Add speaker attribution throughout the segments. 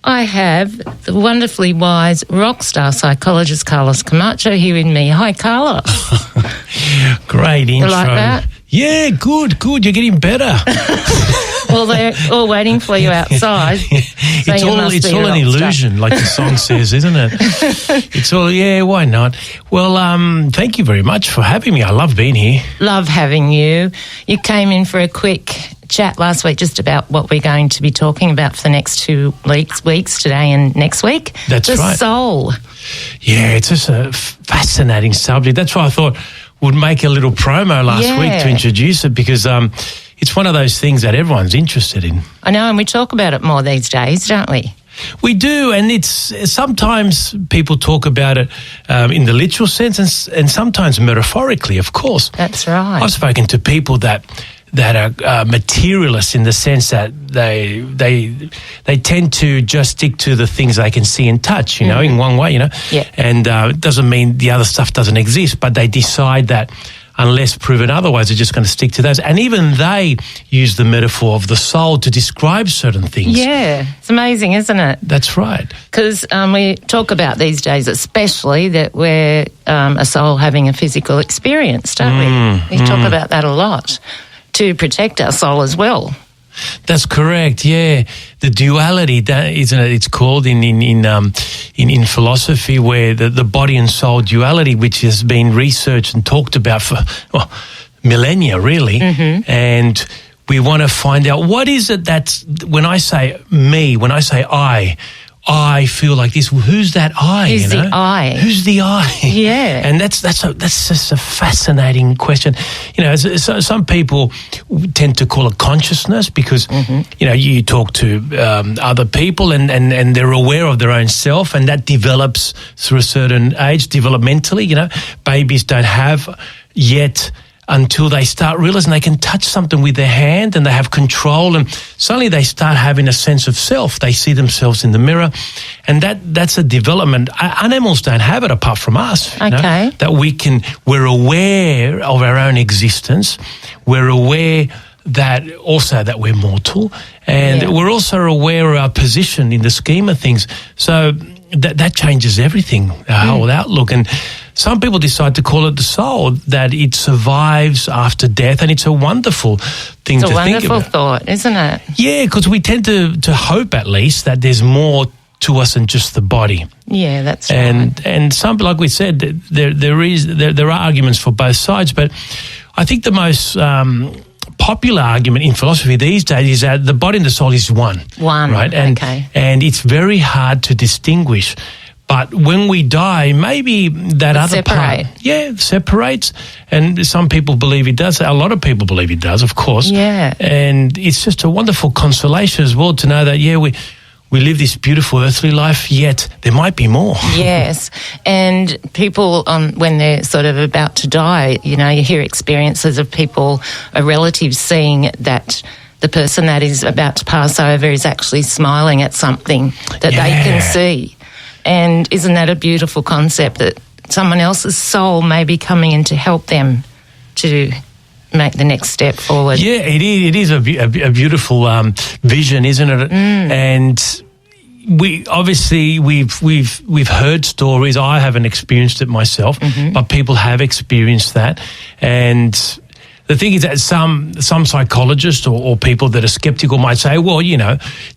Speaker 1: I have the wonderfully wise rock star psychologist Carlos Camacho here with me. Hi, Carlos.
Speaker 2: Great intro.
Speaker 1: You like that?
Speaker 2: Yeah, good. You're getting better.
Speaker 1: Well, they're all waiting for you outside. So
Speaker 2: it's all an illusion, like the song says, isn't it? It's all, yeah, why not? Well, thank you very much for having me. I love being here.
Speaker 1: Love having you. You came in for a quick chat last week just about what we're going to be talking about for the next 2 weeks, today and next week.
Speaker 2: That's right.
Speaker 1: The soul.
Speaker 2: Yeah, it's just a fascinating subject. That's why I thought we'd make a little promo last week to introduce it, because it's one of those things that everyone's interested in.
Speaker 1: I know, and we talk about it more these days, don't we?
Speaker 2: We do, and it's sometimes people talk about it in the literal sense and sometimes metaphorically, of course.
Speaker 1: That's right.
Speaker 2: I've spoken to people that are materialists in the sense that they tend to just stick to the things they can see and touch, in one way,
Speaker 1: Yeah.
Speaker 2: And it doesn't mean the other stuff doesn't exist, but they decide that unless proven otherwise, they're just going to stick to those. And even they use the metaphor of the soul to describe certain things.
Speaker 1: Yeah, it's amazing, isn't it?
Speaker 2: That's right.
Speaker 1: Because we talk about these days, especially that we're a soul having a physical experience, don't we? We talk about that a lot to protect our soul as well.
Speaker 2: That's correct. Yeah, the duality, that isn't it? It's called in philosophy, where the body and soul duality, which has been researched and talked about for millennia, really, and we want to find out what is it that's when I say me, when I say I feel like this. Who's that I?
Speaker 1: Who's the I?
Speaker 2: Who's the I?
Speaker 1: Yeah,
Speaker 2: and that's just a fascinating question. Some people tend to call it consciousness because you talk to other people and they're aware of their own self, and that develops through a certain age developmentally. Babies don't have yet until they start realizing they can touch something with their hand and they have control, and suddenly they start having a sense of self. They see themselves in the mirror, and that's a development. Animals don't have it apart from us.
Speaker 1: Okay.
Speaker 2: That we're aware of our own existence. We're aware that we're mortal, and we're also aware of our position in the scheme of things. So that changes everything, our whole outlook. And some people decide to call it the soul, that it survives after death, and it's a wonderful thing to think about.
Speaker 1: It's a wonderful thought, isn't it? Yeah,
Speaker 2: because we tend to hope, at least, that there's more to us than just the body.
Speaker 1: Yeah, that's right.
Speaker 2: And some, like we said, there are arguments for both sides, but I think the most popular argument in philosophy these days is that the body and the soul is one. Right? And it's very hard to distinguish. But when we die, maybe that other part, separates. And some people believe it does. A lot of people believe it does, of course.
Speaker 1: Yeah.
Speaker 2: And it's just a wonderful consolation as well to know that, we live this beautiful earthly life, yet there might be more.
Speaker 1: Yes. And people, when they're sort of about to die, you hear experiences of people, relatives seeing that the person that is about to pass over is actually smiling at something that they can see. And isn't that a beautiful concept, that someone else's soul may be coming in to help them to make the next step forward?
Speaker 2: Yeah, it is a beautiful vision, isn't it? And we've heard stories. I haven't experienced it myself, but people have experienced that. And the thing is that some psychologists or people that are skeptical might say, well,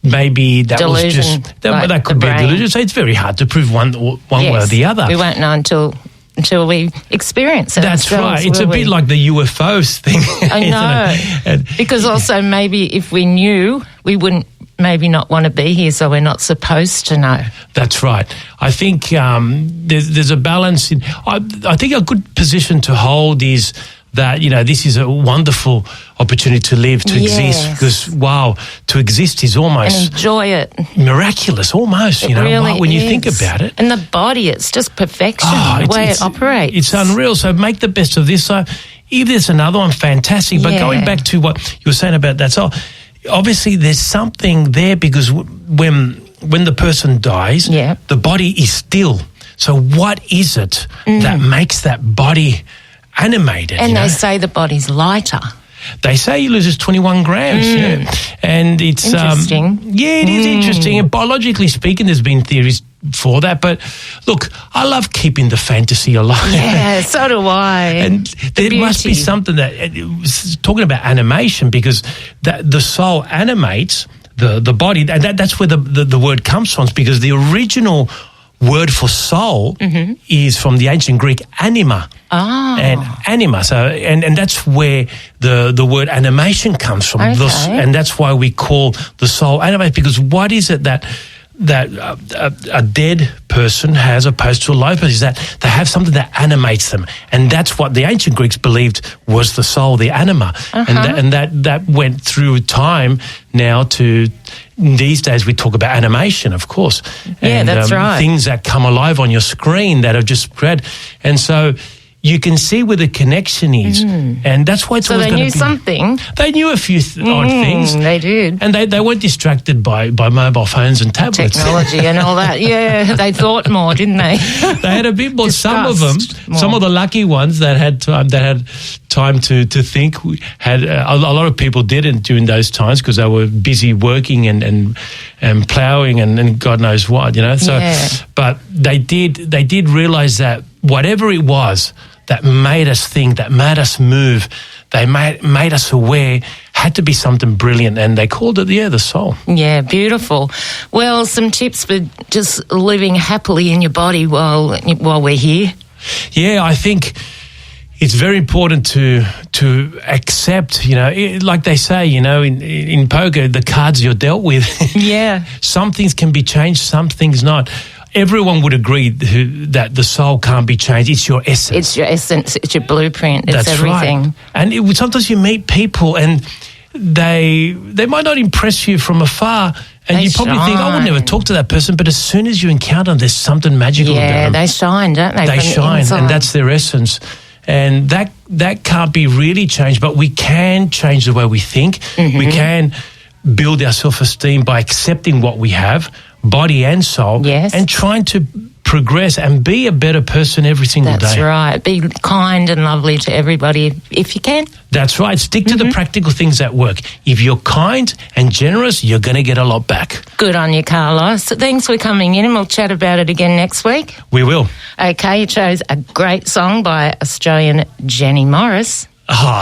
Speaker 2: maybe that
Speaker 1: delusion,
Speaker 2: was just that could be a delusion. So it's very hard to prove one way or the other.
Speaker 1: We won't know until we experience it.
Speaker 2: That's right. It's a bit like the UFOs thing.
Speaker 1: I know. Because also maybe if we knew, we wouldn't maybe not want to be here, so we're not supposed to know.
Speaker 2: That's right. I think there's a balance. I think a good position to hold is that, this is a wonderful opportunity to live, to exist, because, to exist is almost...
Speaker 1: And enjoy it.
Speaker 2: Miraculous, almost,
Speaker 1: really
Speaker 2: when you think about it.
Speaker 1: And the body, it's just perfection, the way it operates.
Speaker 2: It's unreal, so make the best of this. So if there's another one, fantastic, but going back to what you were saying about that, so obviously there's something there, because when the person dies, the body is still. So what is it that makes that body animated?
Speaker 1: And they say the body's lighter.
Speaker 2: They say he loses 21 grams. Yeah. And it's
Speaker 1: interesting.
Speaker 2: It is interesting. And biologically speaking, there's been theories for that. But look, I love keeping the fantasy alive.
Speaker 1: Yeah, so do I.
Speaker 2: And there must be something that, talking about animation, because the soul animates the body, and that's where the word comes from, because the original word for soul is from the ancient Greek anima. And anima. So and that's where the word animation comes from.
Speaker 1: Okay.
Speaker 2: And that's why we call the soul animate, because what is it that a dead person has opposed to a live person, is that they have something that animates them, and that's what the ancient Greeks believed was the soul, the anima, and that went through time. Now to these days we talk about animation, of course.
Speaker 1: Yeah,
Speaker 2: and,
Speaker 1: that's right.
Speaker 2: Things that come alive on your screen that have just spread, and so you can see where the connection is, and that's why it's always going to be...
Speaker 1: So they knew something.
Speaker 2: They knew a few odd things.
Speaker 1: They did.
Speaker 2: And they weren't distracted by mobile phones and tablets.
Speaker 1: Technology and all that. Yeah, they thought more, didn't they?
Speaker 2: They had a bit more. Some of them,
Speaker 1: more.
Speaker 2: some of the lucky ones that had time to think, had a lot of people didn't during those times because they were busy working and ploughing and God knows what, you know. So, but they did realize that whatever it was that made us think, that made us move, they made us aware, had to be something brilliant, and they called it, the soul.
Speaker 1: Yeah, beautiful. Well, some tips for just living happily in your body while we're here.
Speaker 2: Yeah, I think it's very important to accept, you know, like they say, you know, in poker, the cards you're dealt with.
Speaker 1: Yeah.
Speaker 2: Some things can be changed, some things not. Everyone would agree that the soul can't be changed. It's your essence.
Speaker 1: It's your essence. It's your blueprint. It's everything.
Speaker 2: Right. And sometimes you meet people and they might not impress you from afar, and you probably think, I would never talk to that person, but as soon as you encounter them, there's something magical about them.
Speaker 1: Yeah, they shine, don't they?
Speaker 2: They shine, and that's their essence. And that can't be really changed, but we can change the way we think. We can build our self-esteem by accepting what we have, body and soul, and trying to progress and be a better person every single day.
Speaker 1: That's right. Be kind and lovely to everybody if you can.
Speaker 2: That's right. Stick to the practical things that work. If you're kind and generous, you're going to get a lot back.
Speaker 1: Good on you, Carlos. Thanks for coming in, and we'll chat about it again next week.
Speaker 2: We will.
Speaker 1: Okay, you chose a great song by Australian Jenny Morris.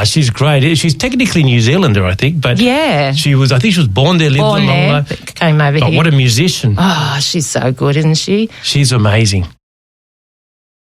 Speaker 2: She's great. She's technically New Zealander, I think, but I think she was born there, lived a long life.
Speaker 1: Came over here.
Speaker 2: What a musician.
Speaker 1: She's so good, isn't she?
Speaker 2: She's amazing.